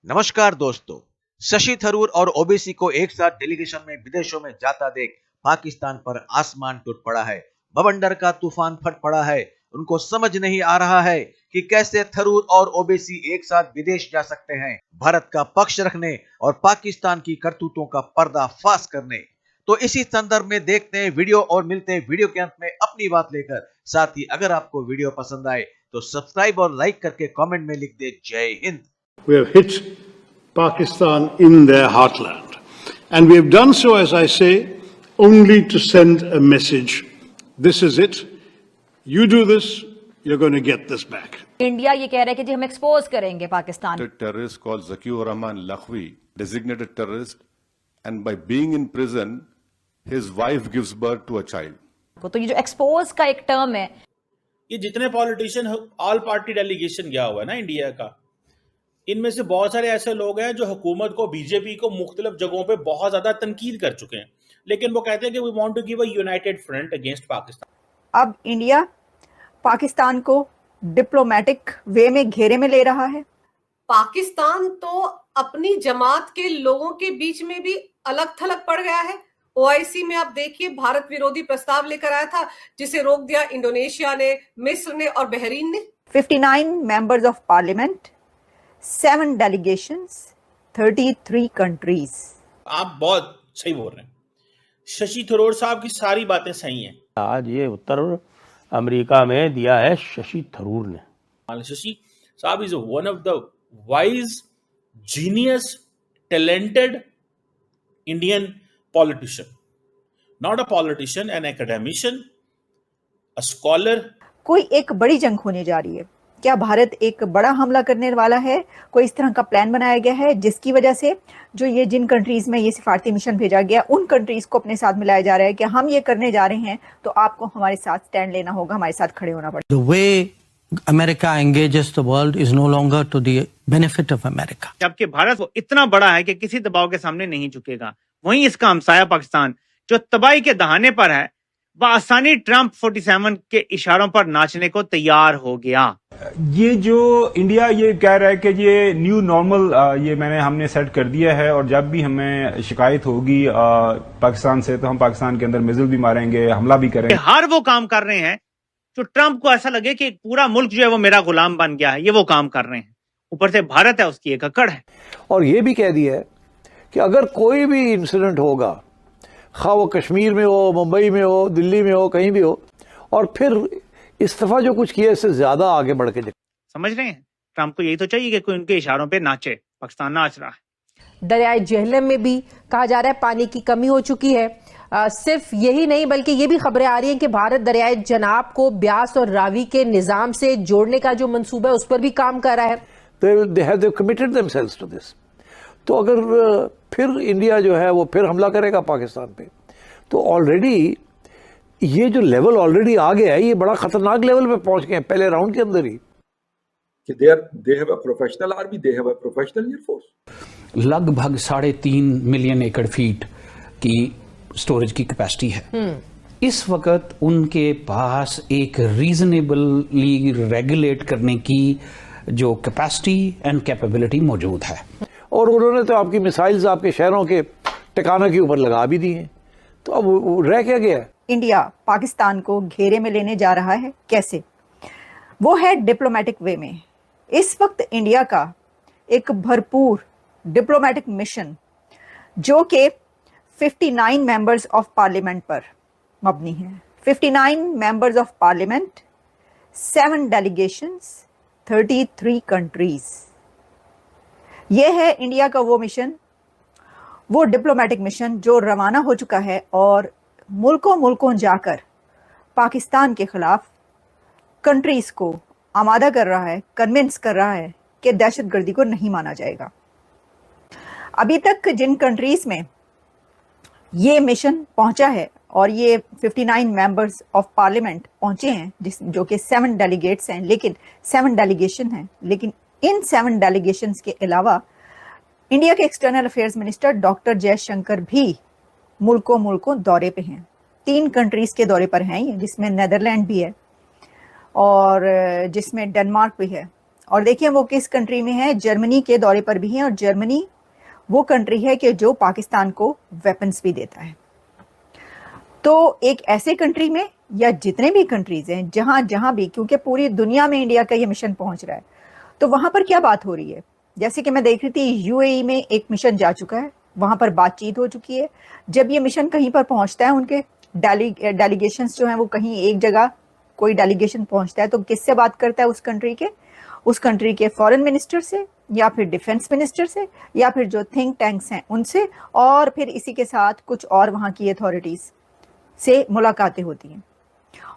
नमस्कार दोस्तों। शशि थरूर और ओबीसी को एक साथ डेलीगेशन में विदेशों में जाता देख पाकिस्तान पर आसमान टूट पड़ा है। बवंडर का तूफान फट पड़ा है। उनको समझ नहीं आ रहा है कि कैसे थरूर और ओबीसी एक साथ विदेश जा सकते हैं, भारत का पक्ष रखने और पाकिस्तान की करतूतों का पर्दाफाश करने। तो इसी संदर्भ में देखते हैं वीडियो और मिलते हैं वीडियो के अंत में अपनी बात लेकर। साथ ही अगर आपको वीडियो पसंद आए तो सब्सक्राइब और लाइक करके कमेंट में लिख दे जय Hind. We have hit Pakistan in their heartland. And we have done so, as I say, only to send a message. This is it. You do this, you're going to get this back. India ये कह रहा है कि जी हम expose करेंगे Pakistan. A terrorist called Zakiur Rahman Lakhvi, designated terrorist, and by being in prison, his wife gives birth to a child. तो ये जो एक्सपोज का एक टर्म है, ये जितने पॉलिटिशियन ऑल पार्टी डेलीगेशन गया हुआ है ना इंडिया का, इनमें से बहुत सारे ऐसे लोग हैं जो हुकूमत को, बीजेपी को मुख्तलिफ जगहों पे बहुत ज्यादा तनकीद कर चुके हैं, लेकिन वो कहते हैं कि we want to give a united front against Pakistan. अब इंडिया पाकिस्तान को डिप्लोमेटिक वे में घेरे में ले रहा है। पाकिस्तान तो अपनी जमात के लोगों के बीच में भी अलग थलग पड़ गया है। ओआईसी में आप देखिए, भारत विरोधी प्रस्ताव लेकर आया था जिसे रोक दिया इंडोनेशिया ने, मिस्र ने और बहरीन ने। 59 members of parliament, 7 delegations, 33 countries। आप बहुत सही बोल रहे हैं, शशि थरूर साहब की सारी बातें सही हैं। आज ये उत्तर अमेरिका में दिया है शशि थरूर ने। शशि साहब is one of the wise, genius, talented Indian politician, not a politician, an academician, a scholar। कोई एक बड़ी जंग होने जा रही है। क्या भारत एक बड़ा हमला करने वाला है? कोई इस तरह का प्लान बनाया गया है जिसकी वजह से जो ये जिन कंट्रीज में ये सिफारती मिशन भेजा गया, उन कंट्रीज को अपने साथ मिलाया जा रहा है कि हम ये करने जा रहे हैं तो आपको हमारे साथ स्टैंड लेना होगा, हमारे साथ खड़े होना पड़ेगा। The way America engages the world is no longer to the benefit of America। जबकि भारत वो इतना बड़ा है कि किसी दबाव के सामने नहीं झुकेगा, वहीं इसका हमसाया पाकिस्तान जो तबाही के दहाने पर है, आसानी ट्रंप 47 के इशारों पर नाचने को तैयार हो गया। ये जो इंडिया ये कह रहा है कि ये न्यू नॉर्मल ये हमने सेट कर दिया है, और जब भी हमें शिकायत होगी पाकिस्तान से तो हम पाकिस्तान के अंदर मिसाइल भी मारेंगे, हमला भी करेंगे। हर वो काम कर रहे हैं जो ट्रंप को ऐसा लगे कि पूरा मुल्क जो है वो मेरा गुलाम बन गया है, ये वो काम कर रहे हैं। ऊपर से भारत है, उसकी एक अकड़ है। और ये भी कह दिया है कि अगर कोई भी इंसिडेंट होगा, खा वो कश्मीर में हो, मुंबई में हो, दिल्ली में हो, कहीं भी हो, और फिर इस दफा जो कुछ किया इससे ज्यादा आगे बढ़ के समझ रहे हैं। ट्रंप को यही तो चाहिए कि कोई उनके इशारों पे नाचे। पाकिस्तान नाच रहा है। दरियाए जेहलम में भी कहा जा रहा है पानी की कमी हो चुकी है। सिर्फ यही नहीं बल्कि ये भी खबरें आ रही हैं कि भारत दरियाए जनाब को ब्यास और रावी के निजाम से जोड़ने का जो मंसूबा है उस पर भी काम कर रहा है। They have committed themselves to this। तो अगर फिर इंडिया जो है वो फिर हमला करेगा पाकिस्तान पे, तो ऑलरेडी ये जो लेवल ऑलरेडी आ गया है, ये बड़ा खतरनाक लेवल पे पहुंच गए हैं पहले राउंड के अंदर ही। कि they have a professional army, they have a professional air force। लगभग 3.5 मिलियन एकड़ फीट की स्टोरेज की कैपेसिटी है। इस वक्त उनके पास एक रीजनेबली रेगुलेट करने की जो कैपेसिटी एंड कैपेबिलिटी मौजूद है। और उन्होंने तो आपकी मिसाइल्स आपके शहरों के ठिकानों के ऊपर लगा भी दी हैं, तो अब रह क्या गया? इंडिया पाकिस्तान को घेरे में लेने जा रहा है। कैसे? वो है डिप्लोमेटिक वे में। इस वक्त इंडिया का एक भरपूर डिप्लोमेटिक मिशन जो कि 59 मेंबर्स ऑफ पार्लियामेंट पर मबनी है। 59 members of parliament, 7 delegations, 33 countries. यह है इंडिया का वो मिशन, वो डिप्लोमेटिक मिशन जो रवाना हो चुका है और मुल्कों मुल्कों जाकर पाकिस्तान के खिलाफ कंट्रीज को आमादा कर रहा है, कन्विंस कर रहा है कि दहशतगर्दी को नहीं माना जाएगा। अभी तक जिन कंट्रीज में ये मिशन पहुंचा है और ये 59 मेंबर्स ऑफ पार्लियामेंट पहुंचे हैं, जो कि 7 डेलीगेट्स हैं, लेकिन 7 डेलीगेशन हैं, लेकिन इन 7 डेलीगेशंस के अलावा इंडिया के external affairs minister doctor Jaishankar भी मुल्कों दौरे पे हैं। 3 कंट्रीज के दौरे पर हैं ये, जिसमें नेदरलैंड भी है और जिसमें डेनमार्क भी है और देखिए वो किस कंट्री में है, जर्मनी के दौरे पर भी है, और जर्मनी वो कंट्री है कि जो पाकिस्तान को वेपन्स भी देता है। तो एक ऐसे कंट्री में, या जितने भी कंट्रीज हैं जहां भी, क्योंकि पूरी दुनिया में इंडिया का ये मिशन पहुंच रहा है, तो वहां पर क्या बात हो रही है। जैसे कि मैं देख रही थी यूएई में एक मिशन जा चुका है, वहां पर बातचीत हो चुकी है। जब ये मिशन कहीं पर पहुंचता है, उनके डेलीगेशंस जो हैं वो कहीं एक जगह कोई डेलीगेशन पहुंचता है, तो किससे बात करता है उस कंट्री के फॉरेन मिनिस्टर से, या फिर डिफेंस मिनिस्टर से, या फिर जो थिंक टैंक्स हैं उनसे, और फिर इसी के साथ कुछ और वहां की अथॉरिटीज से मुलाकातें होती हैं।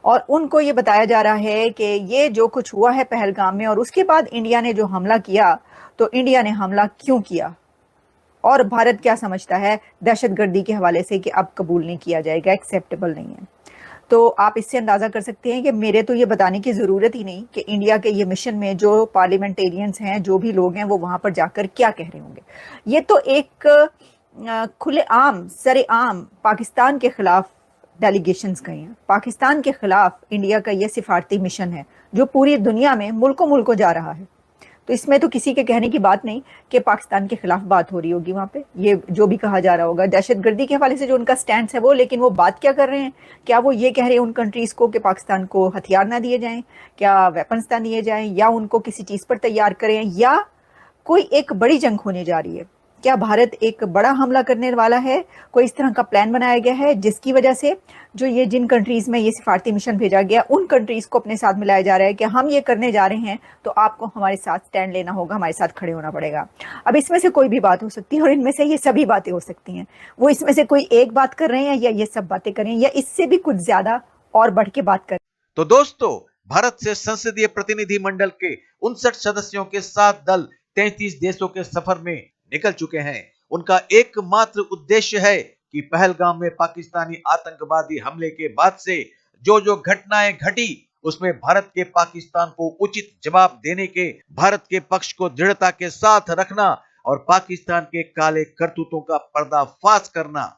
और उनको ये बताया जा रहा है कि ये जो कुछ हुआ है पहलगाम में, और उसके बाद इंडिया ने जो हमला किया, तो इंडिया ने हमला क्यों किया, और भारत क्या समझता है दहशतगर्दी के हवाले से कि अब कबूल नहीं किया जाएगा, एक्सेप्टेबल नहीं है। तो आप इससे अंदाजा कर सकते हैं कि मेरे तो ये बताने की जरूरत ही नहीं कि इंडिया के ये मिशन में जो पार्लियामेंटेरियंस हैं, जो भी लोग हैं, वो वहां पर जाकर क्या कह रहे होंगे। ये तो एक खुलेआम सरेआम पाकिस्तान के खिलाफ डेलीगेशंस गए हैं। पाकिस्तान के खिलाफ इंडिया का ये सिफारती मिशन है जो पूरी दुनिया में मुल्कों जा रहा है। तो इसमें तो किसी के कहने की बात नहीं कि पाकिस्तान के खिलाफ बात हो रही होगी वहां पे, ये जो भी कहा जा रहा होगा दहशतगर्दी के हवाले से जो उनका स्टैंड है वो। लेकिन वो बात क्या कर रहे हैं, क्या वो ये कह रहे हैं उन कंट्रीज को कि पाकिस्तान को हथियार ना दिए जाएं, क्या वेपन्स ना दिए जाएं, या उनको किसी चीज पर तैयार करें, या कोई एक बड़ी जंग होने जा रही है? क्या भारत एक बड़ा हमला करने वाला है? कोई इस तरह का प्लान बनाया गया है जिसकी वजह से जो ये जिन कंट्रीज में ये सिफारती मिशन भेजा गया, उन कंट्रीज को अपने साथ मिलाया जा रहा है कि हम ये करने जा रहे हैं तो आपको हमारे साथ स्टैंड लेना होगा, हमारे साथ खड़े होना पड़ेगा। अब इसमें से कोई भी बात हो सकती है, और इनमें से ये सभी बातें हो सकती हैं। वो इसमें से कोई एक बात कर रहे हैं, या ये सब बातें कर रहे हैं, या इससे भी कुछ ज्यादा और बढ़ के बात कर। तो दोस्तों, भारत से संसदीय प्रतिनिधि मंडल के 59 सदस्यों के 7 दल 33 देशों के सफर में निकल चुके हैं। उनका एकमात्र उद्देश्य है कि पहलगाम में पाकिस्तानी आतंकवादी हमले के बाद से जो घटनाएं घटी, उसमें भारत के पाकिस्तान को उचित जवाब देने के, भारत के पक्ष को दृढ़ता के साथ रखना और पाकिस्तान के काले करतूतों का पर्दाफाश करना।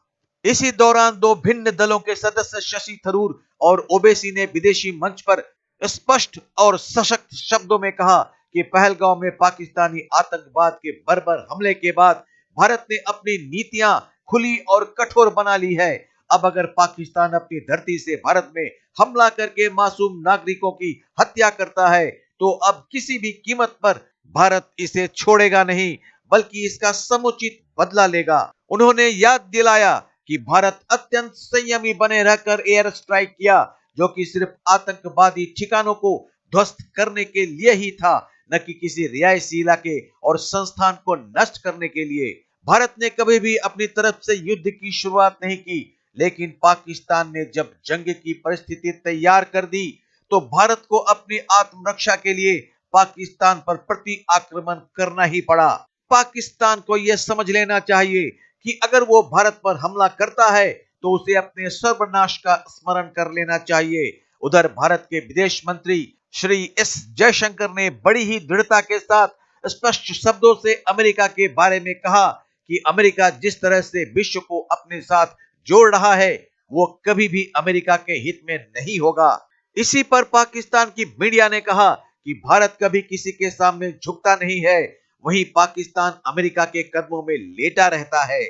इसी दौरान दो भिन्न दलों के सदस्य शशि थरूर और ओवैसी ने विदेशी मंच पर स्पष्ट और सशक्त शब्दों में कहा कि पहलगाम में पाकिस्तानी आतंकवाद के बर्बर हमले के बाद भारत ने अपनी नीतियां खुली और कठोर बना ली है। अब अगर पाकिस्तान अपनी धरती से भारत में हमला करके मासूम नागरिकों की हत्या करता है, तो अब किसी भी कीमत पर भारत इसे छोड़ेगा नहीं, बल्कि इसका समुचित बदला लेगा। उन्होंने याद दिलाया कि भारत अत्यंत संयमी बने रहकर एयर स्ट्राइक किया, जो कि सिर्फ आतंकवादी ठिकानों को ध्वस्त करने के लिए ही था, न कि किसी रिहायशी इलाके और संस्थान को नष्ट करने के लिए। भारत ने कभी भी अपनी तरफ से युद्ध की शुरुआत नहीं की, लेकिन पाकिस्तान ने जब जंग की परिस्थिति तैयार कर दी, तो भारत को अपनी आत्मरक्षा के लिए पाकिस्तान पर प्रति आक्रमण करना ही पड़ा। पाकिस्तान को यह समझ लेना चाहिए कि अगर वो भारत पर हमला करता है तो उसे अपने सर्वनाश का स्मरण कर लेना चाहिए। उधर भारत के विदेश मंत्री श्री एस जयशंकर ने बड़ी ही दृढ़ता के साथ स्पष्ट शब्दों से अमेरिका के बारे में कहा कि अमेरिका जिस तरह से विश्व को अपने साथ जोड़ रहा है, वो कभी भी अमेरिका के हित में नहीं होगा। इसी पर पाकिस्तान की मीडिया ने कहा कि भारत कभी किसी के सामने झुकता नहीं है, वहीं पाकिस्तान अमेरिका के कदमों में लेटा रहता है।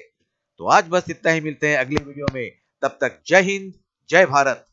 तो आज बस इतना ही, मिलते हैं अगली वीडियो में। तब तक जय हिंद, जय भारत।